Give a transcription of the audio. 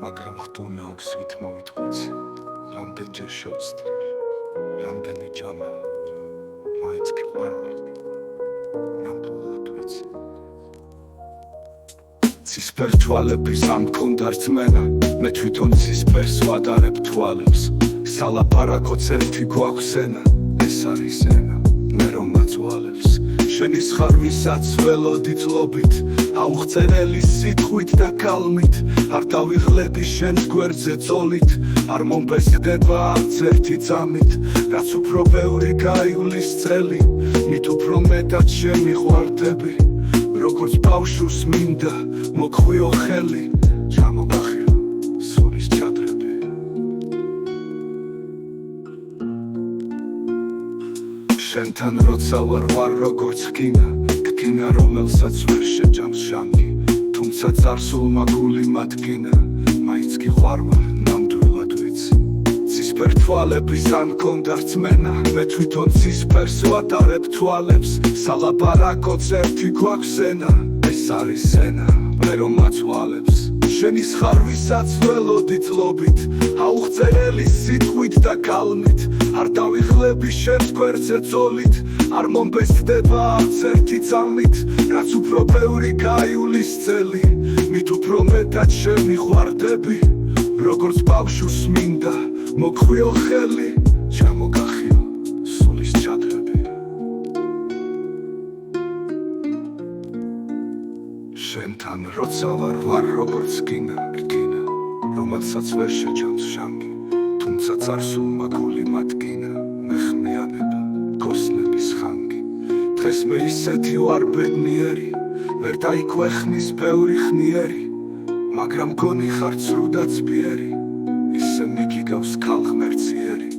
მაგრამ ხტუნე ოქსით მოვიტყვიცი რამდენჯერ შევწდი რამდენი ჯამა მაინც გიყვარდი ნამდვილად ვიცი ცისფერ თვალების ამ მქონდა რწმენა მე თვითონ ცისფერს ვადარებ თვალებს სალაპარაკოც ერთი გვაქვს ენა ეს არის ენა მე რომ მაწვალებს შენი სხარვისაც ველოდი წლობით აუღწერელი სიტყვით და კალმით არ დავიღლები შენს გვერდზე წოლით არ მომბესდება არც ერთი წამით რაც უფრო ბევრი გაივლის წელი მით უფრო მეტად შემიყვარდები როგორც ბავშვს მინდა მოქვიო ხელი ჩამოგახიო სულის ჩადრები შენთან როცა ვარ როგორც გინა გინა რომელსაც ვერ შეჯამს ჟანგი თუმცა წარსულმა გული მადგინა მაინც გიყვარმა ნამდვილად ვიცი ცისფერ თვალების ან გონდა რწმენა მე თვითონ ცისფერს ვატარებ თვალებს სალაპარაკოც ერთი გვაქვს ენა ეს არის ენა მე რომ მაწვალებს შენი სხარვისაც ველოდი წლობით აუღწერელი სიტყვით და კალმით არ დავიღლები შენს გვერდზე წოლით არ მომბესდება არც ერთი წამით რაც უფრო ბევრი გაივლის წელი მით უფრო მეტად შემიყვარდები როგორც ბავშვს მინდა მოქვიო ხელი ჩამოგახიო სულის ჩადრები შენთან როცა ვარ როგორც გინა რომელსაც ვერ შეჯამს ჟანგი თუმცა წარსულმა გული მადგინა მეხმიანება გოსნების ხანგი დღეს მე ისეთი ვარ ბედნიერი ვერ დაიქვეხნის ბევრი ხნიერი მაგრამ გონი ხარ ცრუ და ცბიერი ისე მიგიგავს ქალღმერთიერი